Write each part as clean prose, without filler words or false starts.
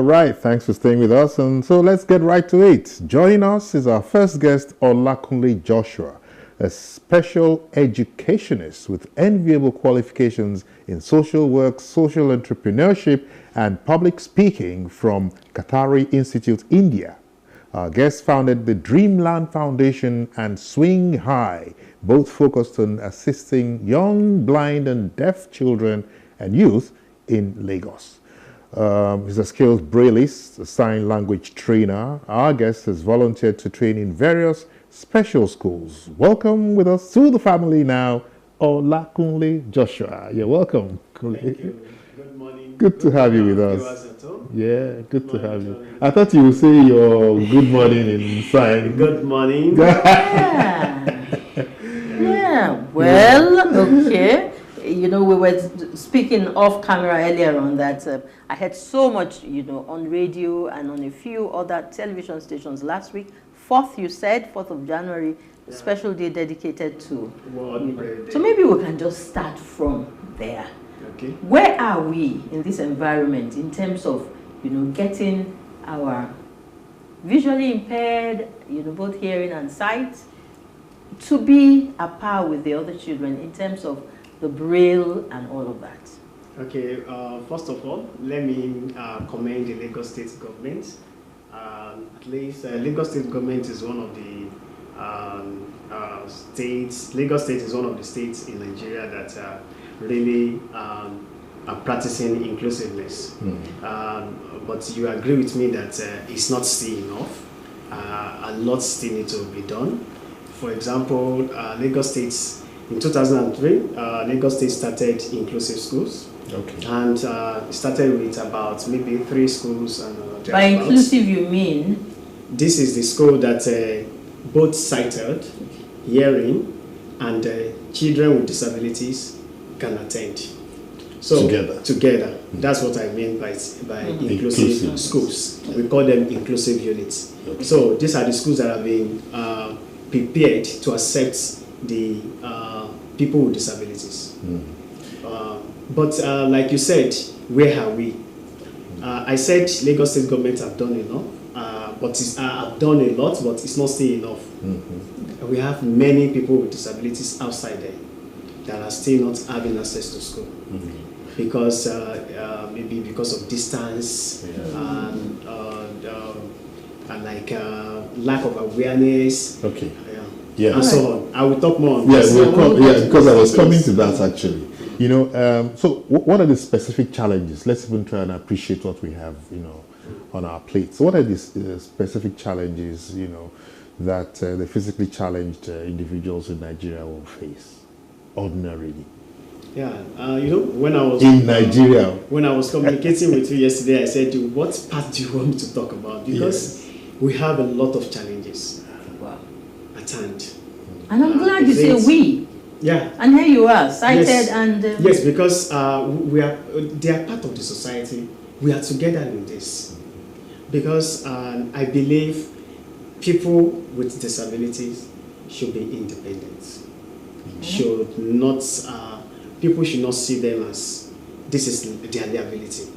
All right, thanks for staying with us. And so let's get right to it. Joining us is our first guest, Olakunle Joshua, a special educationist with enviable qualifications in social work, social entrepreneurship, and public speaking from Qatari Institute, India. Our guest founded the Dreamland Foundation and Swing High, both focused on assisting young, blind, and deaf children and youth in Lagos. He's a skilled brailleist, a sign language trainer. Our guest has volunteered to train in various special schools. Welcome with us to the family now, Olakunle Joshua. You're welcome. Thank you. Good morning. Good to have you with us. Yeah, good to have you. I thought you would say your good morning in sign. Good morning. Yeah, well, okay. You know, we were speaking off camera earlier on that I had so much, you know, on radio and on a few other television stations last week. 4th, you said, 4th of January, a special day dedicated to World Braille Day. So maybe we can just start from there. Okay. Where are we in this environment in terms of, you know, getting our visually impaired, you know, both hearing and sight, to be at par with the other children in terms of the Braille and all of that? Okay, first of all, let me commend the Lagos State government. At least Lagos State government is one of the states. Lagos State is one of the states in Nigeria that really are practicing inclusiveness. But you agree with me that it's not still enough. A lot still needs to be done. For example, Lagos State, in 2003, Lagos State started inclusive schools. Okay. And it started with about maybe 3 schools. And by inclusive, you mean? This is the school that both sighted, hearing, and children with disabilities can attend. So together. That's what I mean by inclusive schools. We call them inclusive units. Okay. So these are the schools that have been prepared to accept the people with disabilities. But like you said, where are we? I said Lagos State government have done enough, but have done a lot, but it's not still enough. We have many people with disabilities outside there that are still not having access to school because maybe because of distance and like lack of awareness. Okay. Yeah. And so on. I will talk more on this. Because I was coming to that actually. You know, so what are the specific challenges? Let's even try and appreciate what we have, you know, on our plate. So what are the specific challenges, you know, that the physically challenged individuals in Nigeria will face ordinarily? Yeah, you know, when I was in Nigeria, when I was communicating with you yesterday, I said, what part do you want me to talk about? Because we have a lot of challenges at hand. And I'm glad you say we. Yeah. And here you are, sighted and... yes, because they are part of the society. We are together in this. Because I believe people with disabilities should be independent. Should not, people should not see them as this is their liability.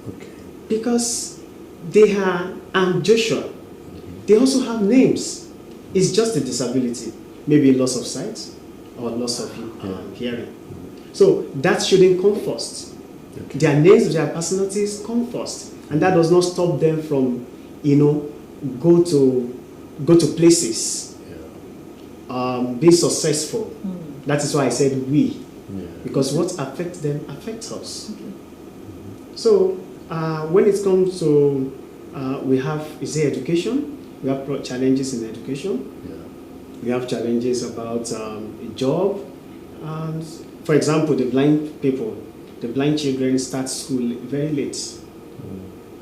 Okay. Because they are, and Joshua, they also have names. It's just a disability. Maybe loss of sight or loss of hearing. So that shouldn't come first. Okay. Their names, their personalities come first. And that does not stop them from, you know, go to places, be successful. That is why I said we. Because what affects them affects us. Okay. So when it comes to, we have, education? We have challenges in education. We have challenges about a job. And for example, the blind people, the blind children start school very late.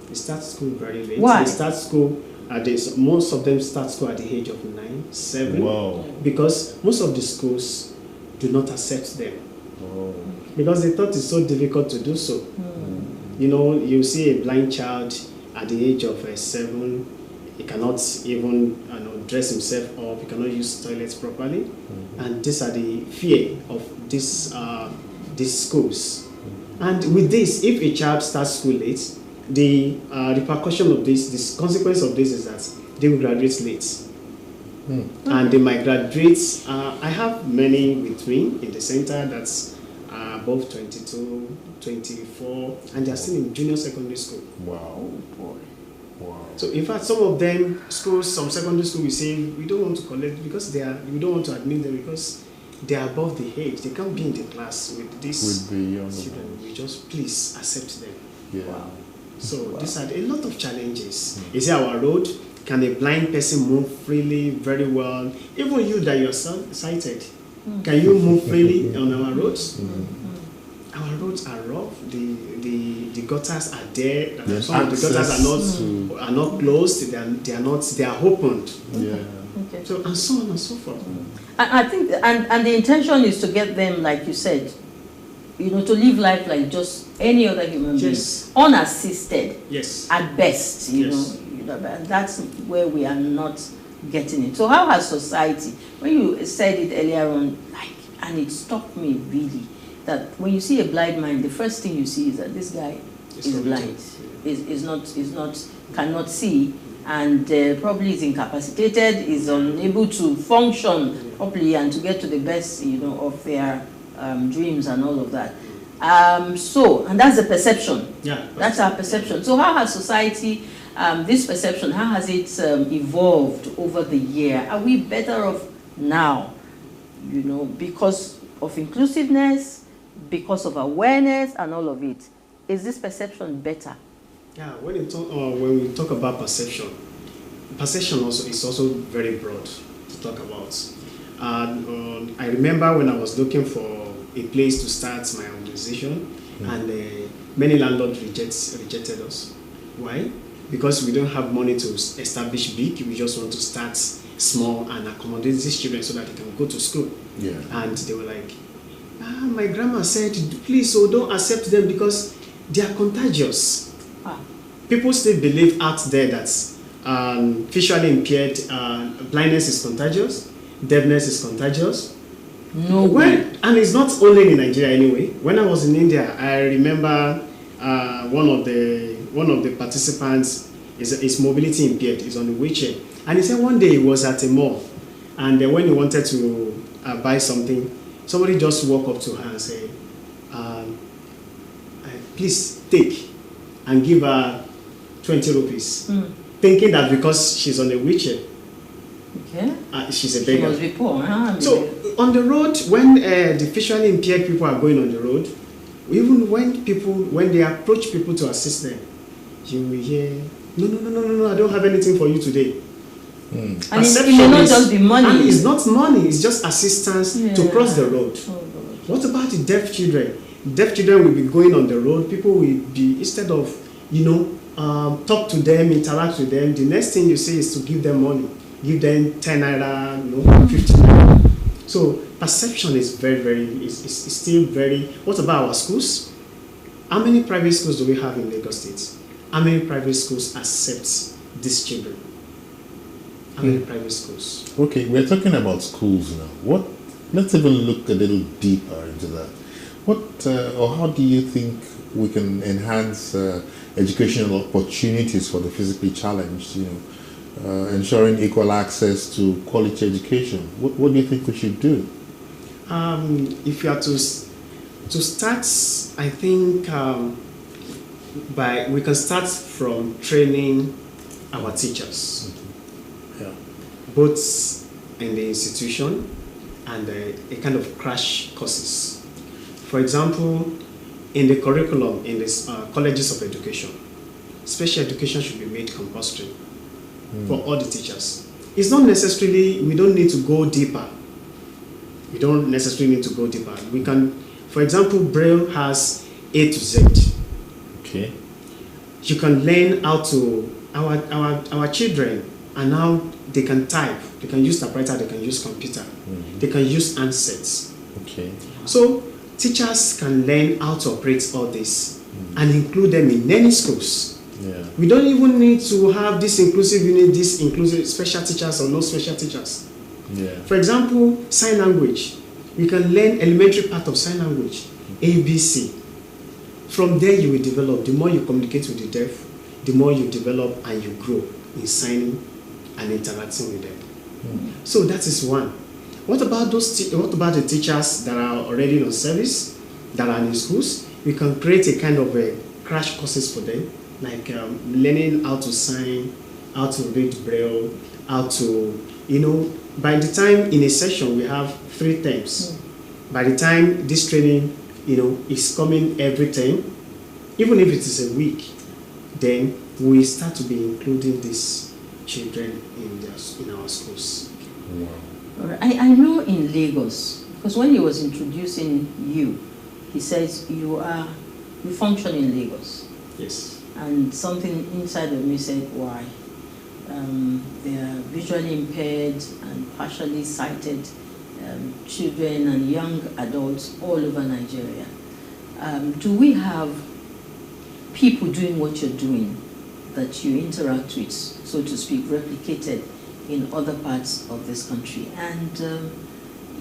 They start school very late. Why? They start school most of them start school at the age of 9, 7. Wow. Because most of the schools do not accept them. Because they thought it's so difficult to do so. You know, you see a blind child at the age of 7, he cannot even dress himself up, he cannot use toilets properly. And these are the fear of these schools. And with this, if a child starts school late the repercussion of this consequence of this is that they will graduate late. And they might graduate. I have many with me in the center that's above 22, 24, and they're still in junior secondary school. Wow. Boy. Wow. So in fact, some of them schools, some secondary school, we say we don't want to collect because we don't want to admit them because they are above the age. They can't be in the class with these children. We just please accept them. Yeah. Wow. So these are a lot of challenges. Is it our road? Can a blind person move freely very well? Even you that you're sighted, can you move freely on our roads? Our roads are rough. The gutters are there. Yes. Some of the gutters are not closed. They are opened. Yeah. Okay. So and so on and so forth. I think, and the intention is to get them, like you said, to live life like just any other human being, unassisted. Yes. At best, you know, that's where we are not getting it. So how has society, when you said it earlier on, and it struck me really, that when you see a blind man, the first thing you see is that this guy is blind, cannot see, and probably is incapacitated, is unable to function properly and to get to the best, of their dreams and all of that. And that's the perception. Yeah. That's our perception. So how has society, this perception, how has it evolved over the year? Are we better off now, because of inclusiveness, because of awareness and all of it? Is this perception better? Yeah, when we talk about perception is also very broad to talk about. I remember when I was looking for a place to start my organization, and many landlords rejected us. Why? Because we don't have money to establish big. We just want to start small and accommodate these children so that they can go to school. Yeah. And they were like, my grandma said, please, don't accept them because they are contagious. People still believe out there that visually impaired blindness is contagious, deafness is contagious. No way. And it's not only in Nigeria anyway. When I was in India, I remember one of the participants is mobility impaired. He's on a wheelchair, and he said one day he was at a mall, and when he wanted to buy something, somebody just walked up to her and said, "Please take," and give her 20 rupees, thinking that because she's on a wheelchair, she's a beggar. She must be poor, huh? So on the road, when the visually impaired people are going on the road, even when they approach people to assist them, you will hear, no, I don't have anything for you today. And it may not just be money. And it's not money, it's just assistance to cross the road. What about the deaf children? Deaf children will be going on the road. People will be, instead of, talk to them, interact with them, the next thing you say is to give them money. Give them 10 naira, 50 naira. So perception is is still very. What about our schools? How many private schools do we have in Lagos State? How many private schools accept these children? How many private schools? Okay, we're talking about schools now. Let's even look a little deeper into that. Or how do you think we can enhance educational opportunities for the physically challenged? Ensuring equal access to quality education. What do you think we should do? If you are to start, I think we can start from training our teachers, both in the institution and a kind of crash courses. For example, in the curriculum in this colleges of education, special education should be made compulsory for all the teachers. It's not necessarily, we don't need to go deeper. We don't necessarily need to go deeper. We can, for example, Braille has A to Z. Okay. You can learn how to, our children, and now they can type, they can use typewriter, they can use computer, they can use handsets. Okay. So teachers can learn how to operate all this and include them in any schools. Yeah. We don't even need to have this inclusive unit, this inclusive special teachers or no special teachers. Yeah. For example, sign language. We can learn elementary part of sign language, ABC. from there you will develop. The more you communicate with the deaf, the more you develop and you grow in signing and interacting with them. So that is one. What about what about the teachers that are already on service, that are in schools? We can create a kind of a crash courses for them, like learning how to sign, how to read Braille, how to, by the time in a session we have 3 terms. By the time this training, is coming every term, even if it is a week, then we start to be including these children in our schools. Wow. I know in Lagos, because when he was introducing you, he says you function in Lagos. Yes. And something inside of me said, why? They are visually impaired and partially sighted children and young adults all over Nigeria. Do we have people doing what you're doing that you interact with, so to speak, replicated in other parts of this country? And,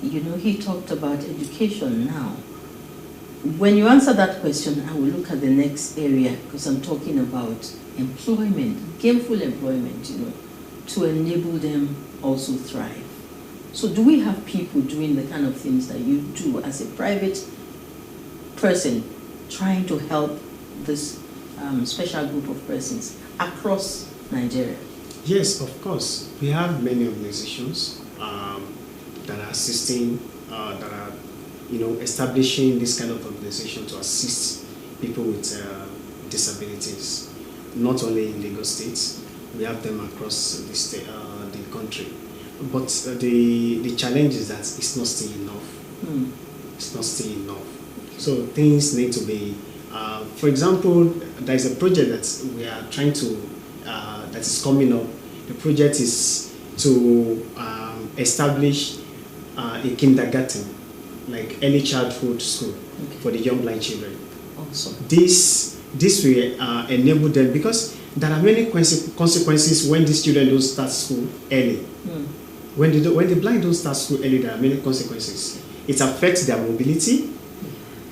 he talked about education now. When you answer that question, I will look at the next area, because I'm talking about employment, gainful employment, to enable them also thrive. So do we have people doing the kind of things that you do as a private person, trying to help this special group of persons across Nigeria? Yes, of course. We have many organizations that are assisting, that are establishing this kind of organization to assist people with disabilities. Not only in Lagos State, we have them across the state, the country. But the challenge is that it's not still enough. It's not still enough. So things need to be, for example, there is a project that we are trying to, that is coming up. The project is to establish a kindergarten, like early childhood school, for the young blind children. Awesome. This will enable them, because there are many consequences when these children don't start school early. When the blind don't start school early, there are many consequences. It affects their mobility.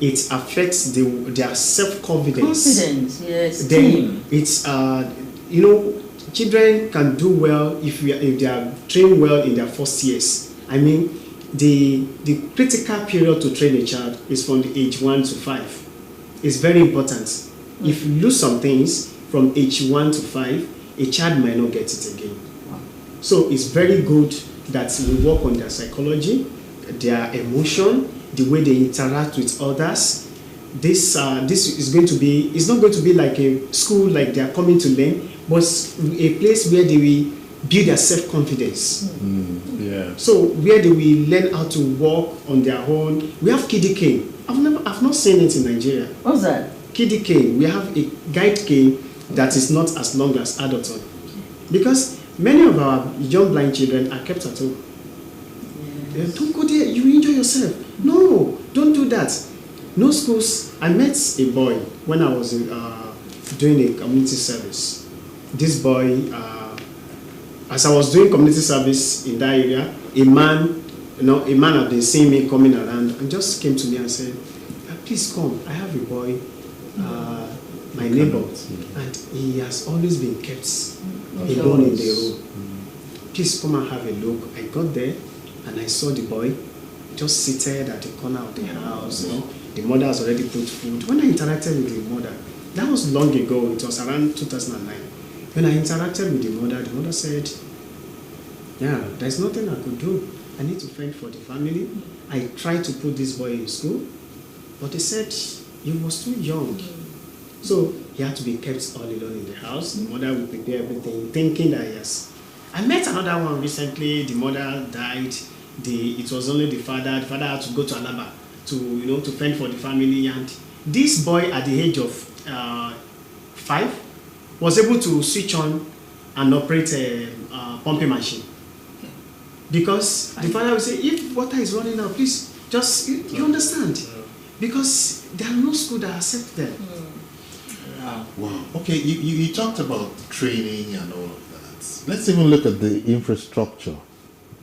It affects their self-confidence. Confidence, yes. Then it's children can do well if they are trained well in their first years. I mean, the critical period to train a child is from the age 1 to 5. It's very important. If you lose some things from age 1 to 5, a child might not get it again. So it's very good that we work on their psychology, their emotion, the way they interact with others. This is going to be, it's not going to be like a school like they are coming to learn, but a place where they will build their self-confidence. Yeah. So where they will learn how to walk on their own. We have kiddie cane. I've not seen it in Nigeria. What's that? Kiddie cane. We have a guide cane that is not as long as adulthood, because many of our young blind children are kept at home. Yes. Don't go there, you enjoy yourself. No, don't do that. No schools. I met a boy when I was doing a community service. This boy, as I was doing community service in that area, a man had been seeing me coming around and just came to me and said, please come, I have a boy, my neighbor, and he has always been kept alone in the room. Please come and have a look. I got there and I saw the boy just seated at the corner of the house. The mother has already put food. When I interacted with the mother, that was long ago, it was around 2009. When I interacted with the mother said, yeah, there's nothing I could do. I need to fend for the family. I tried to put this boy in school, but they said he was too young. So he had to be kept all alone in the house. The mother would prepare everything, thinking that yes. I met another one recently. The mother died. It was only the father. The father had to go to Alaba to fend for the family. And this boy, at the age of 5, was able to switch on and operate a pumping machine. Because the father would say, if water is running out, please just, you understand? Because there are no schools that accept them. Wow. Okay, you talked about training and all of that. Let's even look at the infrastructure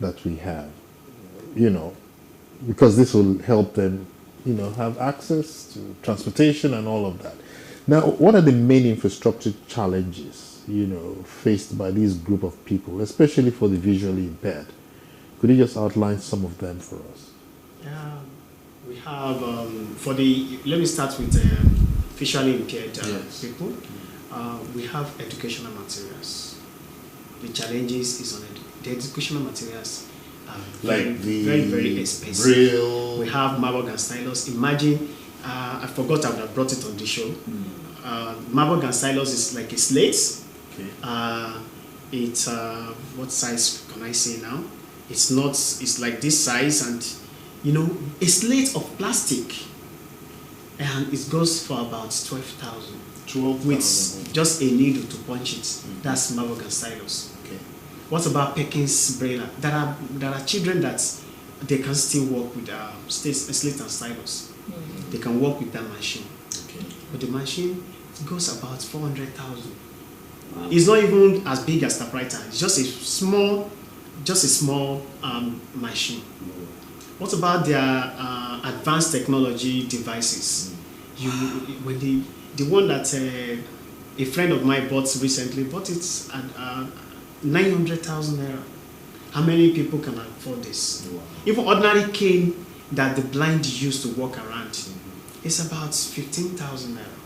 that we have, because this will help them have access to transportation and all of that. Now, what are the main infrastructure challenges, faced by this group of people, especially for the visually impaired? Could you just outline some of them for us? Yeah, we have let me start with visually impaired people. We have educational materials. The challenges is on the educational materials are very expensive. Braille. We have Marburg and stylus. Imagine, I forgot I would have brought it on the show. Marburg and stylus is like a slate. Okay. It's what size can I say now? It's like this size, and a slate of plastic, and it goes for about 12,000. 12,000. With just a needle to punch it. That's Marburg and stylus. Okay. What about Perkins Braille? There are children that they can still work with slate and stylus. They can work with that machine. Okay. But the machine goes about 400,000. Wow. It's not even as big as typewriter. It's just a small machine. What about their advanced technology devices? The one that a friend of mine bought recently, bought it at 900,000 naira. How many people can afford this? Wow. Even ordinary cane that the blind use to walk around, it's about 15,000 naira.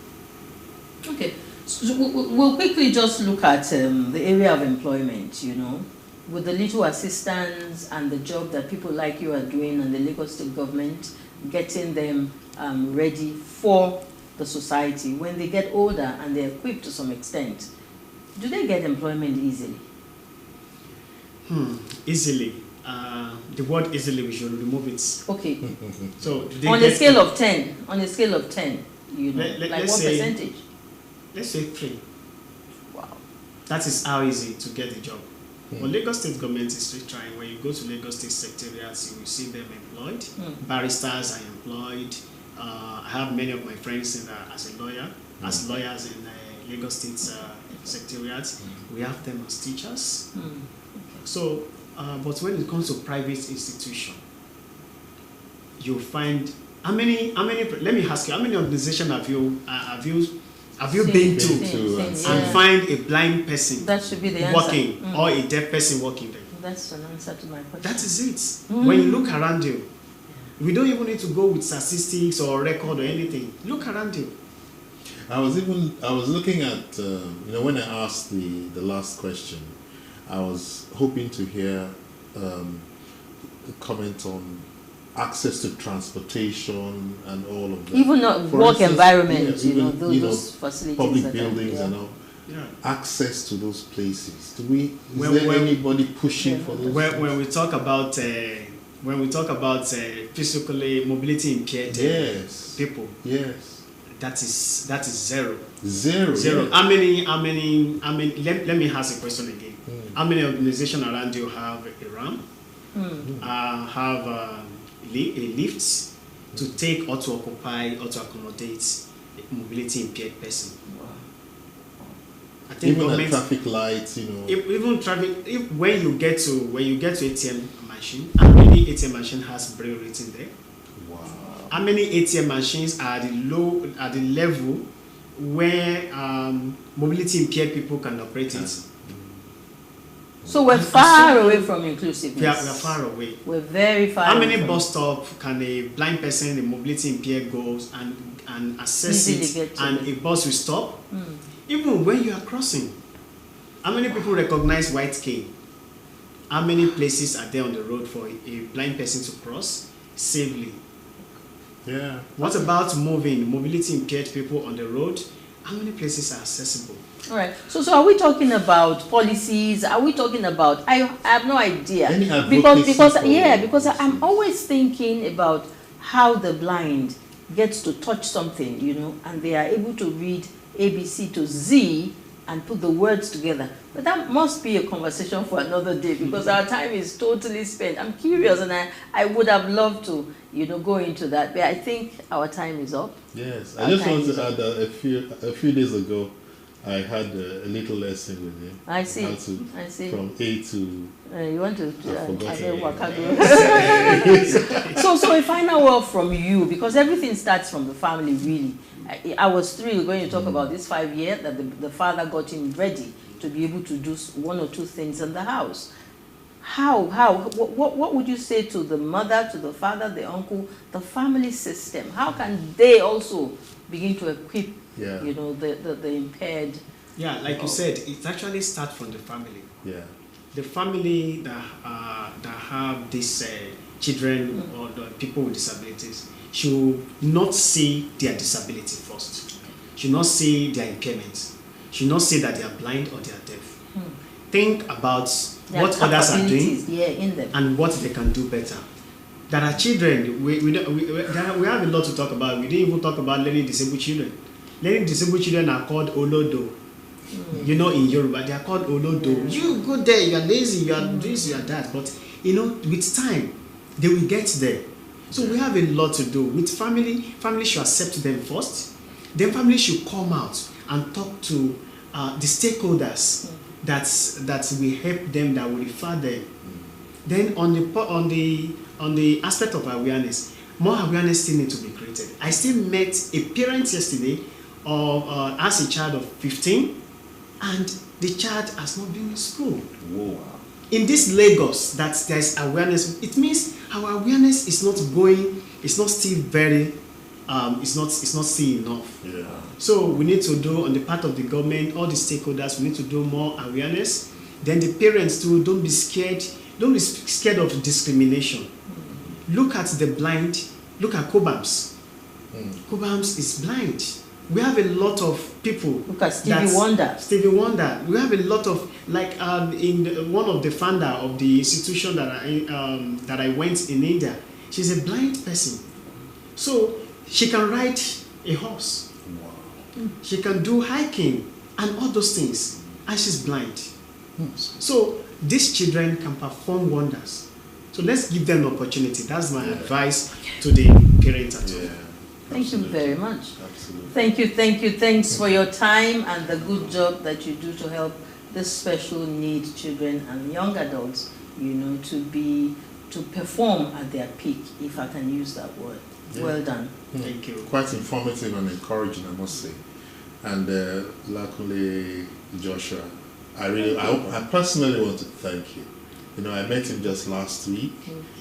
Okay, so we'll quickly just look at the area of employment, with the little assistance and the job that people like you are doing and the Lagos State government, getting them ready for the society. When they get older and they're equipped to some extent, do they get employment easily? Easily. The word easily, we should remove it. Okay. So on a scale of 10, like what percentage? Let's say 3. Wow. That is how easy to get a job. But Lagos State government is still trying. When you go to Lagos State secretariats, you will see them employed. Barristers are employed. I have many of my friends as lawyers in Lagos State secretariats. We have them as teachers. Okay. So, but when it comes to private institution, you'll find how many? Let me ask you, how many organizations have you been to and find a blind person that should be the working or a deaf person working there? That's an answer to my question. That is it. When you look around you, we don't even need to go with statistics or record or anything. Look around you. I was looking at when I asked the last question, I was hoping to hear a comment on access to transportation and all of that. Even not work environment, those facilities. Public buildings and all. Yeah. Access to those places. Is there anybody pushing for those? When we talk about physically mobility impaired people, that is zero. Zero. Yes. How many? Let me ask a question again. How many organizations around you have a ramp? Have a lift to take or to occupy or to accommodate a mobility impaired person? Wow. I think even at traffic lights, Even traffic. When you get to ATM machine, how many ATM machine has braille written there? Wow. How many ATM machines are at the level where mobility impaired people can operate it? So we're far away from inclusiveness. We are far away. We're very far. How many bus stops can a blind person, a mobility impaired goes and access it, and a bus will stop? Even when you are crossing, how many people recognize white cane? How many places are there on the road for a blind person to cross safely? Yeah. What about mobility impaired people on the road? How many places are accessible? All right. So are we talking about policies? Are we talking about? I have no idea. Because I'm always thinking about how the blind gets to touch something, and they are able to read ABC to Z and put the words together. But that must be a conversation for another day because our time is totally spent. I'm curious, and I would have loved to, go into that. But I think our time is up. Yes, I just want to add that a few days ago, I had a little lesson with him. I see. How to, I see. From A to... You want to... forgotten. So a final word from you, because everything starts from the family, really. I was thrilled when you talk about this 5 years that the father got him ready to be able to do one or two things in the house. What would you say to the mother, to the father, the uncle, the family system? How can they also begin to equip, you know, the impaired? Yeah, like you said, it actually starts from the family. Yeah. The family that have these children or the people with disabilities should not see their disability first. Should not see their impairments. Should not say that they are blind or they are deaf. Think about what others are doing in them, and what they can do better. There are children, we have a lot to talk about. We didn't even talk about learning disabled children. Learning disabled children are called olodo. You know, in Yoruba, they are called olodo. You go there, you are lazy, you are this, you are that. But, you know, with time, they will get there. So we have a lot to do. With family should accept them first. Then family should come out and talk to the stakeholders that will help them, that will refer them. Then on the aspect of awareness, more awareness still needs to be created. I still met a parent yesterday of as a child of 15, and the child has not been in school. Whoa. In this Lagos, that there's awareness. It means our awareness is not going. It's not still very. It's not still enough. Yeah. So we need to do on the part of the government, all the stakeholders. We need to do more awareness. Then the parents too. Don't be scared. Don't be scared of discrimination. Look at the blind. Look at Cobams. Cobams is blind. We have a lot of people. Look at Stevie Wonder. Stevie Wonder. We have a lot of, like one of the founder of the institution that I went in India. She's a blind person, so she can ride a horse. Wow. She can do hiking and all those things, and she's blind. So these children can perform wonders. So let's give them an opportunity. That's my advice to the parents at home. Thank you very much. Absolutely. Thank you. Thanks for your time and the good job that you do to help the special needs children and young adults, you know, to perform at their peak, if I can use that word. Yeah. Well done. Thank you. Quite informative and encouraging, I must say. And luckily, Joshua, I personally want to thank you. You know, I met him just last week,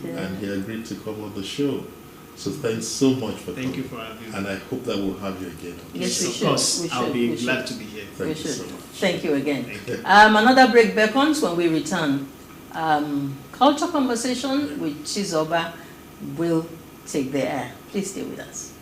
and he agreed to come on the show. So thanks so much for coming. Thank you for having me. And I hope that we'll have you again. Yes, we of should. course, I'll be glad to be here. Thank you so much. Thank you again. Thank you. Another break beckons when we return. Culture Conversation with Chizoba will take the air. Please stay with us.